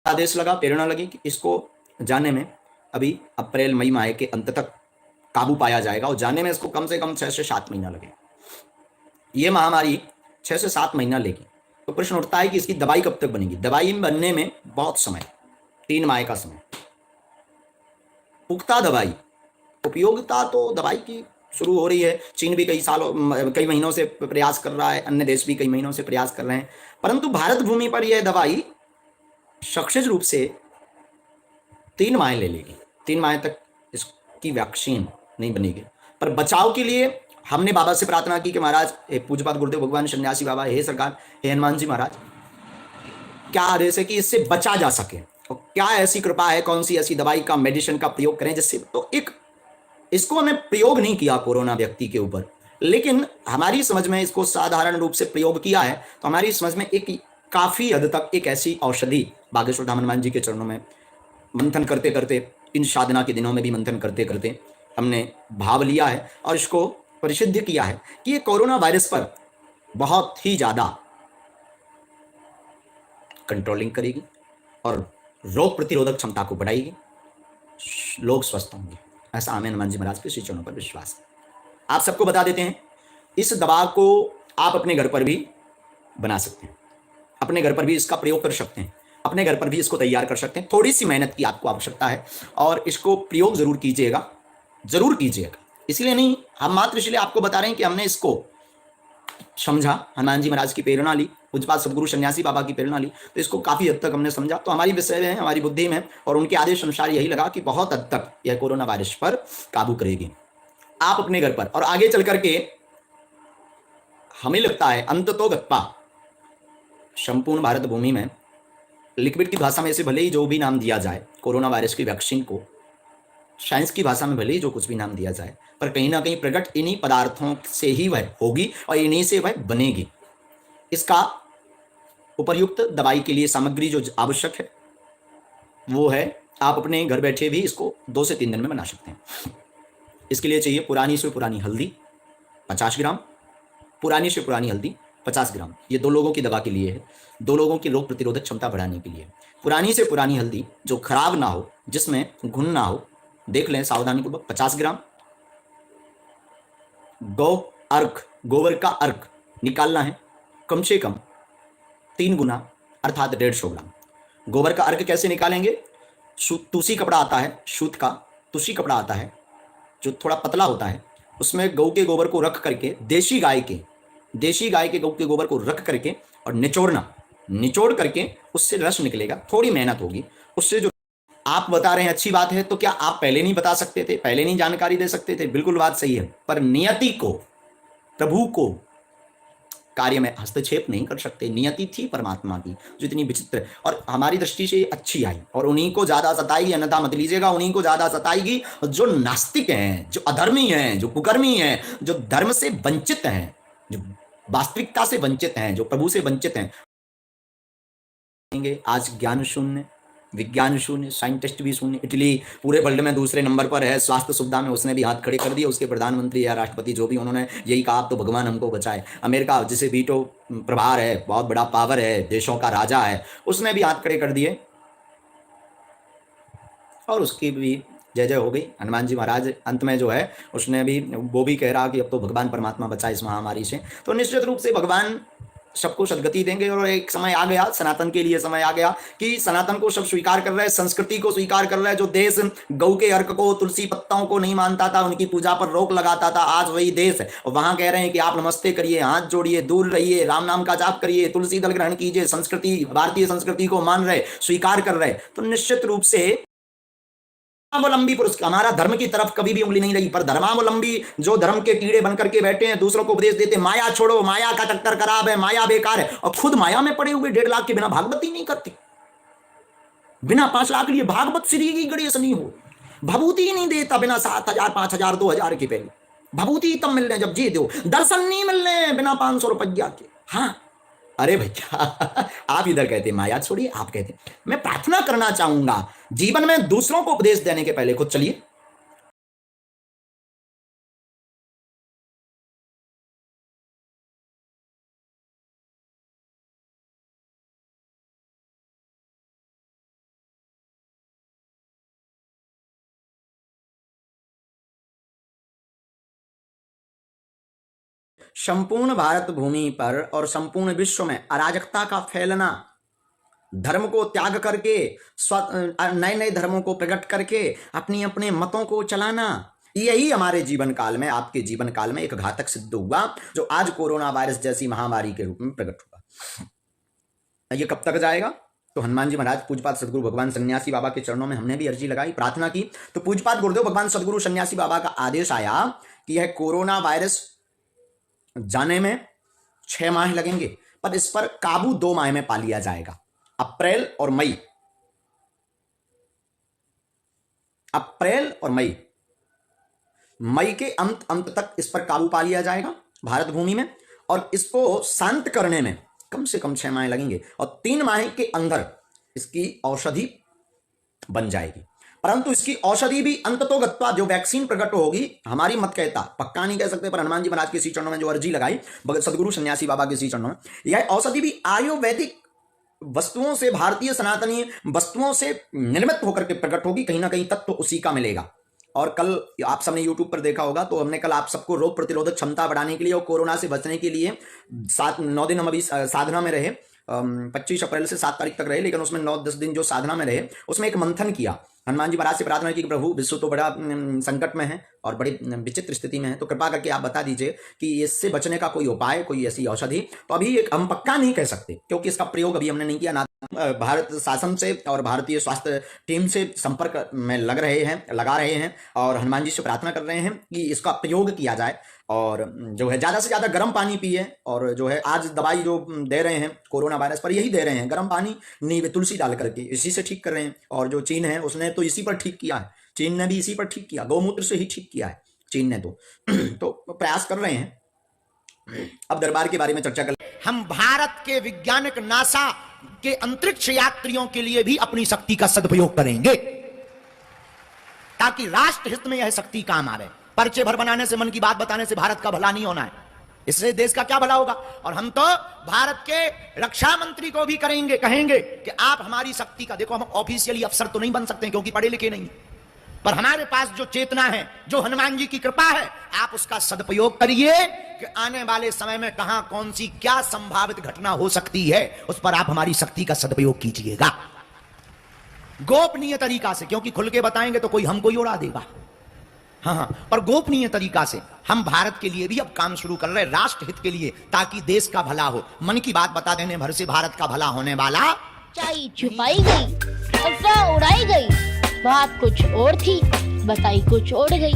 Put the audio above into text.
आदेश लगा, प्रेरणा लगी कि इसको जाने में अभी अप्रैल मई माह के अंत तक काबू पाया जाएगा और जाने में इसको कम से कम 6 से 7 महीना लगेगा। ये महामारी 6 से 7 महीना लेगी। तो प्रश्न उठता है कि इसकी दवाई कब तक बनेगी। दवाई बनने में बहुत समय, 3 माह का समय। पुख्ता दवाई, उपयोगिता तो दवाई की शुरू हो रही है। चीन भी कई महीनों से प्रयास कर रहा है, अन्य देश भी कई महीनों से प्रयास कर रहे हैं, परंतु भारत भूमि पर यह दवाई सक्सेस रूप से 3 माह ले लेगी। 3 माह तक इसकी वैक्सीन नहीं बनेगी। पर बचाव के लिए हमने बाबा से प्रार्थना की कि महाराज, पूज्यपाद गुरुदेव भगवान सन्यासी बाबा, हे सरकार, हे हनुमान जी महाराज, क्या आदेश है कि इससे बचा जा सके और क्या ऐसी कृपा है, कौन सी ऐसी दवाई का, मेडिसिन का प्रयोग करें जिससे, तो एक इसको हमने प्रयोग नहीं किया कोरोना व्यक्ति के ऊपर, लेकिन हमारी समझ में इसको साधारण रूप से प्रयोग किया है। तो हमारी समझ में एक काफी हद तक एक ऐसी औषधि, बागेश्वर धाम हनुमान जी के चरणों में मंथन करते करते, इन साधना के दिनों में भी मंथन करते करते हमने भाव लिया है और इसको परिसिद्ध किया है कि ये कोरोना वायरस पर बहुत ही ज्यादा कंट्रोलिंग करेगी और रोग प्रतिरोधक क्षमता को बढ़ाएगी, लोग स्वस्थ होंगे। ऐसा हमें हनुमान जी महाराज के श्री चरणों पर विश्वास है। आप सबको बता देते हैं, इस दवा को आप अपने घर पर भी बना सकते हैं, अपने घर पर भी इसका प्रयोग कर सकते हैं, अपने घर पर भी इसको तैयार कर सकते हैं। थोड़ी सी मेहनत की आपको आवश्यकता है और इसको प्रयोग जरूर कीजिएगा, जरूर कीजिएगा। इसलिए नहीं, हम मात्र इसलिए आपको बता रहे हैं कि हमने इसको समझा, हनुमान जी महाराज की प्रेरणा ली, पूज्यपाद सदगुरु सन्यासी बाबा की प्रेरणा ली, तो इसको काफी हद तक हमने समझा। तो हमारी विषय में, हमारी बुद्धि में और उनके आदेश अनुसार यही लगा कि बहुत हद तक यह कोरोना वायरस पर काबू करेगी। आप अपने घर पर और आगे चल करके हमें लगता है अंततोगत्वा संपूर्ण भारत भूमि में लिक्विड की भाषा में इसे भले ही जो भी नाम दिया जाए, कोरोना वायरस की वैक्सीन को साइंस की भाषा में भले ही जो कुछ भी नाम दिया जाए, पर कहीं ना कहीं प्रकट इन्हीं पदार्थों से ही वह होगी और इन्हीं से वह बनेगी। इसका उपर्युक्त दवाई के लिए सामग्री जो आवश्यक है वो है, आप अपने घर बैठे भी इसको 2 से 3 दिन में बना सकते हैं। इसके लिए चाहिए पुरानी से पुरानी हल्दी 50 ग्राम, पुरानी से पुरानी हल्दी 50 ग्राम। ये 2 लोगों की दवा के लिए है, 2 लोगों की रोग प्रतिरोधक क्षमता बढ़ाने के लिए। पुरानी से पुरानी हल्दी जो खराब ना हो, जिसमें घुन ना हो, देख लें सावधानीपूर्वक, 50 ग्राम। गौ अर्क, गोबर का अर्क निकालना है कम से कम 3 गुना, अर्थात 150 ग्राम। गोबर का अर्क कैसे निकालेंगे? तुलसी कपड़ा आता है, सूत का तुलसी कपड़ा आता है जो थोड़ा पतला होता है, उसमें गौ के गोबर को रख करके, देशी गाय के गौ के गोबर को रख करके और निचोड़ना, निचोड़ करके उससे रस निकलेगा। थोड़ी मेहनत होगी उससे। जो आप बता रहे हैं अच्छी बात है, तो क्या आप पहले नहीं बता सकते थे, पहले नहीं जानकारी दे सकते थे? बिल्कुल बात सही है, पर नियति को, प्रभु को कार्य में हस्तक्षेप नहीं कर सकते। नियति थी परमात्मा की जो इतनी विचित्र और हमारी दृष्टि से अच्छी आई, और उन्हीं को ज्यादा सताएगी, अन्यथा मत लीजिएगा, उन्हीं को ज्यादा सताएगी जो नास्तिक हैं, जो अधर्मी हैं, जो कुकर्मी हैं, जो धर्म से वंचित हैं, जो वास्तविकता से वंचित हैं, जो प्रभु से वंचित हैं। आज ज्ञान शून्य, विज्ञान शून्य, साइंटिस्ट भी शून्य। इटली पूरे वर्ल्ड में दूसरे नंबर पर है स्वास्थ्य सुविधा में, उसने भी हाथ खड़े कर दिए। उसके प्रधानमंत्री या राष्ट्रपति जो भी, उन्होंने यही कहा, अब तो भगवान हमको बचाए। अमेरिका जिसे वीटो प्रभार है, बहुत बड़ा पावर है, देशों का राजा है, उसने भी हाथ खड़े कर दिए और उसकी भी जय जय हो गई। हनुमान जी महाराज अंत में जो है, उसने भी, वो भी कह रहा कि अब तो भगवान परमात्मा बचाए इस महामारी से। तो निश्चित रूप से भगवान सबको सदगति देंगे और एक समय आ गया, सनातन के लिए समय आ गया कि सनातन को सब स्वीकार कर रहे हैं, संस्कृति को स्वीकार कर रहे हैं। जो देश गौ के अर्क को, तुलसी पत्ताओं को नहीं मानता था, उनकी पूजा पर रोक लगाता था, आज वही देश है। और वहां कह रहे हैं कि आप नमस्ते करिए, हाथ जोड़िए, दूर रहिए, राम नाम का जाप करिए, तुलसी दल ग्रहण कीजिए। संस्कृति, भारतीय संस्कृति को मान रहे, स्वीकार कर रहे। तो निश्चित रूप से धर्मावलंबी पुरुष, हमारा धर्म की तरफ कभी भी उंगली नहीं रही, पर धर्मावलंबी जो धर्म के कीड़े बनकर के बैठे हैं, दूसरों को उपदेश देते, माया छोड़ो, माया का चक्कर खराब है, माया बेकार है, और खुद माया में पड़े हुए 1.5 लाख के बिना भागवत ही नहीं करते, बिना 5 लाख लिए भागवत श्री की गणेश नहीं हो, भभूति ही नहीं देता बिना 7,000, 5,000, 2,000 के। पहले भभूति तब मिल रहे जब जी दो, दर्शन नहीं मिल रहे बिना 500 रुपया के। हाँ, अरे भैया आप इधर कहते माया छोड़िए, आप कहते। मैं प्रार्थना करना चाहूंगा, जीवन में दूसरों को उपदेश देने के पहले खुद चलिए। संपूर्ण भारत भूमि पर और संपूर्ण विश्व में अराजकता का फैलना, धर्म को त्याग करके नए नए धर्मों को प्रकट करके अपनी अपने मतों को चलाना, यही हमारे जीवन काल में, आपके जीवन काल में एक घातक सिद्ध हुआ, जो आज कोरोना वायरस जैसी महामारी के रूप में प्रकट हुआ। ये कब तक जाएगा? तो हनुमान जी महाराज, पूज्यपाद सदगुरु भगवान सन्यासी बाबा के चरणों में हमने भी अर्जी लगाई, प्रार्थना की। तो पूज्यपाद गुरुदेव भगवान सदगुरु सन्यासी बाबा का आदेश आया कि यह कोरोना वायरस जाने में 6 माह लगेंगे, पर इस पर काबू 2 माह में पा लिया जाएगा। अप्रैल और मई, अप्रैल और मई के अंत तक इस पर काबू पा लिया जाएगा भारत भूमि में, और इसको शांत करने में कम से कम 6 माह लगेंगे, और 3 माह के अंदर इसकी औषधि बन जाएगी। परंतु इसकी औषधि भी अंततोगत्वा जो वैक्सीन प्रकट होगी, हमारी मत कहता, पक्का नहीं कह सकते, पर हनुमान जी महाराज के श्री चरणों में जो अर्जी लगाई सदगुरु सन्यासी बाबा के श्री चरणों में, यह औषधि भी आयुर्वेदिक वस्तुओं से, भारतीय सनातनी वस्तुओं से निर्मित होकर के प्रकट होगी। कहीं ना कहीं तत्व उसी का मिलेगा। और कल आप सबने YouTube पर देखा होगा, तो हमने कल आप सबको रोग प्रतिरोधक क्षमता बढ़ाने के लिए और कोरोना से बचने के लिए 9 दिन हम अभी साधना में रहे, 25 अप्रैल से 7 तारीख तक रहे, लेकिन उसमें 9-10 दिन जो साधना में रहे, उसमें एक मंथन किया। हनुमान जी महाराज से प्रार्थना की कि प्रभु, विश्व तो बड़ा संकट में है और बड़ी विचित्र स्थिति में है, तो कृपा करके आप बता दीजिए कि इससे बचने का कोई उपाय, कोई ऐसी औषधि। तो अभी हम पक्का नहीं कह सकते, क्योंकि इसका प्रयोग अभी हमने नहीं किया। ना भारत शासन से और भारतीय स्वास्थ्य टीम से संपर्क में लगा रहे हैं, और हनुमान जी से प्रार्थना कर रहे हैं कि इसका प्रयोग किया जाए, और जो है ज़्यादा से ज़्यादा गर्म पानी पिए, और जो है आज दवाई जो दे रहे हैं कोरोना वायरस पर, यही दे रहे हैं, गर्म पानी नींबू तुलसी डाल करके, इसी से ठीक कर रहे हैं। और जो चीन है उसने तो इसी पर ठीक किया है, चीन ने भी इसी पर ठीक किया, गौमूत्र से ही ठीक किया है चीन ने, तो प्रयास कर रहे हैं। अब दरबार के बारे में चर्चा कर। हम भारत के वैज्ञानिक नासा के अंतरिक्ष यात्रियों के लिए भी अपनी शक्ति का सदुपयोग करेंगे, ताकि राष्ट्र हित में यह शक्ति काम आवे। पर्चे भर बनाने से, मन की बात बताने से भारत का भला नहीं होना है, इससे देश का क्या भला होगा। और हम तो भारत के रक्षा मंत्री को भी कहेंगे कि आप हमारी शक्ति का, देखो हम ऑफिशियली अफसर तो नहीं बन सकते क्योंकि पढ़े लिखे नहीं, पर हमारे पास जो चेतना है, जो हनुमान जी की कृपा है, आप उसका सदुपयोग करिए कि आने वाले समय में कहां कौन सी क्या संभावित घटना हो सकती है, उस पर आप हमारी शक्ति का सदुपयोग कीजिएगा, गोपनीय तरीका से। क्योंकि खुल के बताएंगे तो कोई हमको ही उड़ा देगा। हाँ, पर गोपनीय तरीका से हम भारत के लिए भी अब काम शुरू कर रहे हैं, राष्ट्र हित के लिए, ताकि देश का भला हो। मन की बात बता देने भर से भारत का भला होने वाला। चाई छुपाई गई, अफवाह उड़ाई गई, बात कुछ और थी, बताई कुछ और गई।